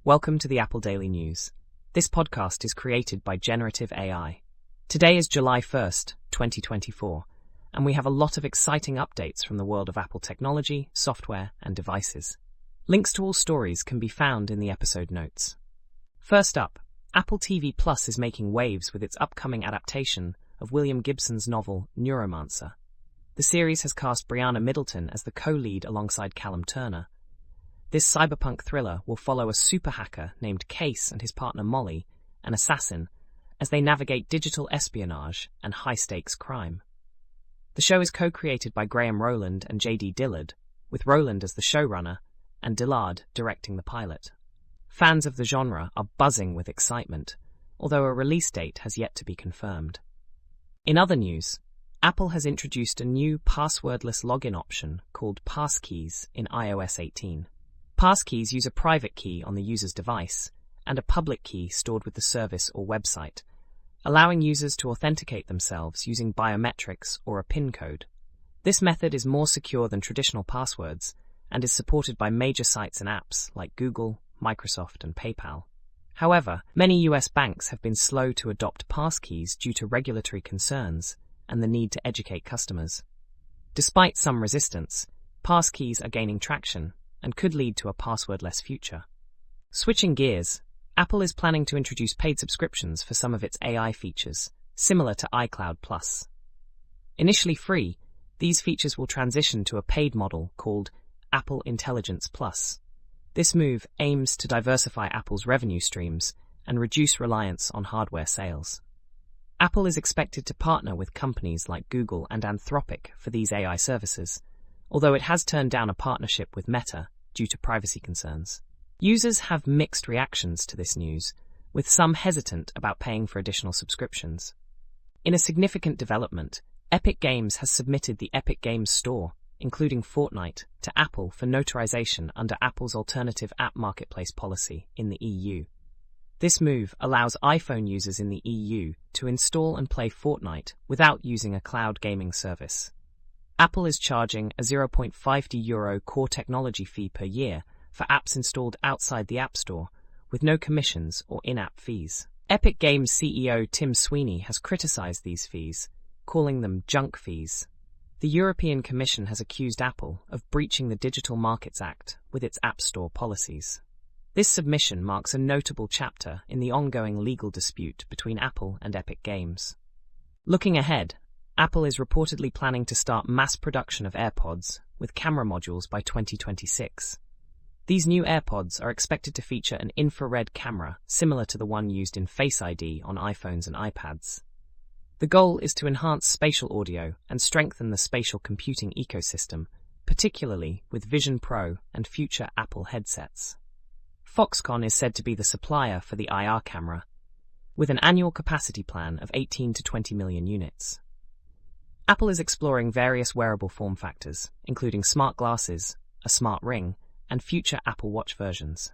Welcome to the Apple Daily News. This podcast is created by Generative AI. Today is July 1st, 2024, and we have a lot of exciting updates from the world of Apple technology, software, and devices. Links to all stories can be found in the episode notes. First up, Apple TV Plus is making waves with its upcoming adaptation of William Gibson's novel Neuromancer. The series has cast Brianna Middleton as the co-lead alongside Callum Turner. This cyberpunk thriller will follow a super hacker named Case and his partner Molly, an assassin, as they navigate digital espionage and high-stakes crime. The show is co-created by Graham Rowland and J.D. Dillard, with Rowland as the showrunner and Dillard directing the pilot. Fans of the genre are buzzing with excitement, although a release date has yet to be confirmed. In other news, Apple has introduced a new passwordless login option called Passkeys in iOS 18. Passkeys use a private key on the user's device and a public key stored with the service or website, allowing users to authenticate themselves using biometrics or a PIN code. This method is more secure than traditional passwords and is supported by major sites and apps like Google, Microsoft, and PayPal. However, many US banks have been slow to adopt passkeys due to regulatory concerns and the need to educate customers. Despite some resistance, passkeys are gaining traction and could lead to a passwordless future. Switching gears, Apple is planning to introduce paid subscriptions for some of its AI features, similar to iCloud Plus. Initially free, these features will transition to a paid model called Apple Intelligence Plus. This move aims to diversify Apple's revenue streams and reduce reliance on hardware sales. Apple is expected to partner with companies like Google and Anthropic for these AI services, although it has turned down a partnership with Meta due to privacy concerns. Users have mixed reactions to this news, with some hesitant about paying for additional subscriptions. In a significant development, Epic Games has submitted the Epic Games Store, including Fortnite, to Apple for notarization under Apple's alternative app marketplace policy in the EU. This move allows iPhone users in the EU to install and play Fortnite without using a cloud gaming service. Apple is charging a €0.50 core technology fee per year for apps installed outside the App Store, with no commissions or in-app fees. Epic Games CEO Tim Sweeney has criticized these fees, calling them junk fees. The European Commission has accused Apple of breaching the Digital Markets Act with its App Store policies. This submission marks a notable chapter in the ongoing legal dispute between Apple and Epic Games. Looking ahead, Apple is reportedly planning to start mass production of AirPods with camera modules by 2026. These new AirPods are expected to feature an infrared camera similar to the one used in Face ID on iPhones and iPads. The goal is to enhance spatial audio and strengthen the spatial computing ecosystem, particularly with Vision Pro and future Apple headsets. Foxconn is said to be the supplier for the IR camera, with an annual capacity plan of 18 to 20 million units. Apple is exploring various wearable form factors, including smart glasses, a smart ring, and future Apple Watch versions.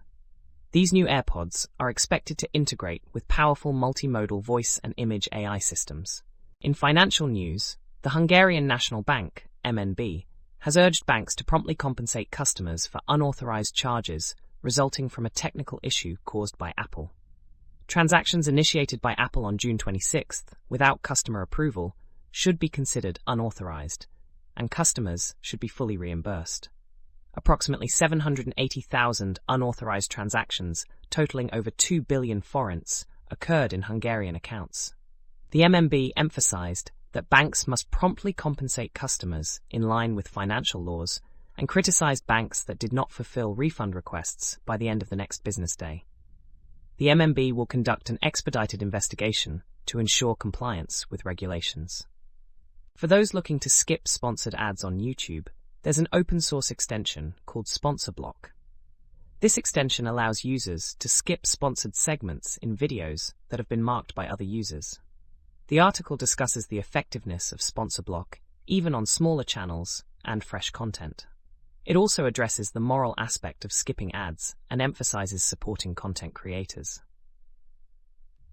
These new AirPods are expected to integrate with powerful multimodal voice and image AI systems. In financial news, the Hungarian National Bank, MNB, has urged banks to promptly compensate customers for unauthorized charges resulting from a technical issue caused by Apple. Transactions initiated by Apple on June 26th without customer approval should be considered unauthorized, and customers should be fully reimbursed. Approximately 780,000 unauthorized transactions, totaling over 2 billion forints, occurred in Hungarian accounts. The MNB emphasized that banks must promptly compensate customers in line with financial laws and criticized banks that did not fulfill refund requests by the end of the next business day. The MNB will conduct an expedited investigation to ensure compliance with regulations. For those looking to skip sponsored ads on YouTube, there's an open-source extension called Sponsor Block. This extension allows users to skip sponsored segments in videos that have been marked by other users. The article discusses the effectiveness of Sponsor Block, even on smaller channels and fresh content. It also addresses the moral aspect of skipping ads and emphasizes supporting content creators.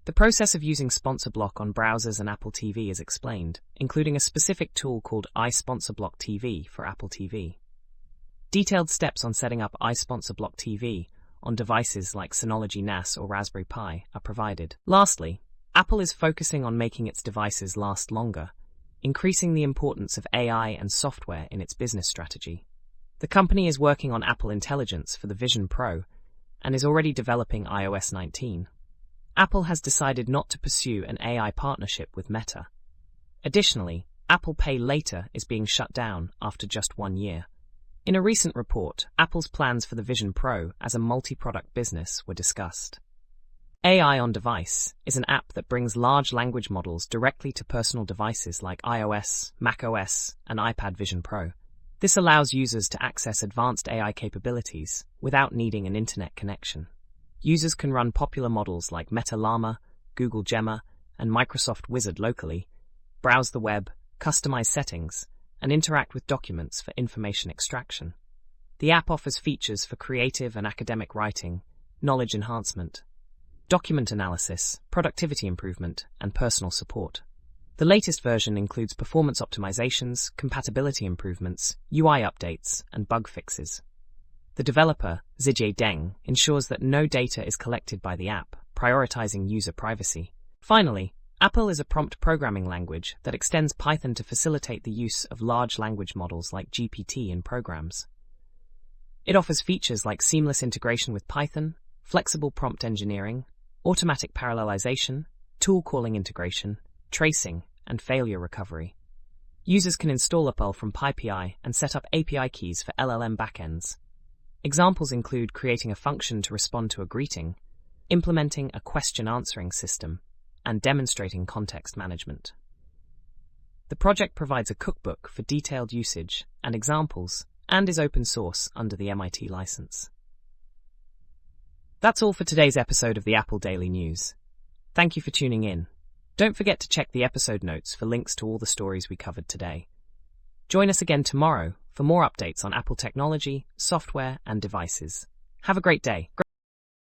The process of using Sponsor Block on browsers and Apple TV is explained, including a specific tool called iSponsor Block TV for Apple TV. Detailed steps on setting up iSponsor Block TV on devices like Synology NAS or Raspberry Pi are provided. Lastly, Apple is focusing on making its devices last longer, increasing the importance of AI and software in its business strategy. The company is working on Apple Intelligence for the Vision Pro and is already developing iOS 19. Apple has decided not to pursue an AI partnership with Meta. Additionally, Apple Pay Later is being shut down after just 1 year. In a recent report, Apple's plans for the Vision Pro as a multi-product business were discussed. AI on Device is an app that brings large language models directly to personal devices like iOS, macOS, and iPad Vision Pro. This allows users to access advanced AI capabilities without needing an internet connection. Users can run popular models like Meta Llama, Google Gemma, and Microsoft Wizard locally, browse the web, customize settings, and interact with documents for information extraction. The app offers features for creative and academic writing, knowledge enhancement, document analysis, productivity improvement, and personal support. The latest version includes performance optimizations, compatibility improvements, UI updates, and bug fixes. The developer, Zijie Deng, ensures that no data is collected by the app, prioritizing user privacy. Finally, Apple is a prompt programming language that extends Python to facilitate the use of large language models like GPT in programs. It offers features like seamless integration with Python, flexible prompt engineering, automatic parallelization, tool calling integration, tracing, and failure recovery. Users can install APPL from PyPI and set up API keys for LLM backends. Examples include creating a function to respond to a greeting, implementing a question answering system, and demonstrating context management. The project provides a cookbook for detailed usage and examples and is open source under the MIT license. That's all for today's episode of the Apple Daily News. Thank you for tuning in. Don't forget to check the episode notes for links to all the stories we covered today. Join us again tomorrow for more updates on Apple technology, software, and devices. Have a great day.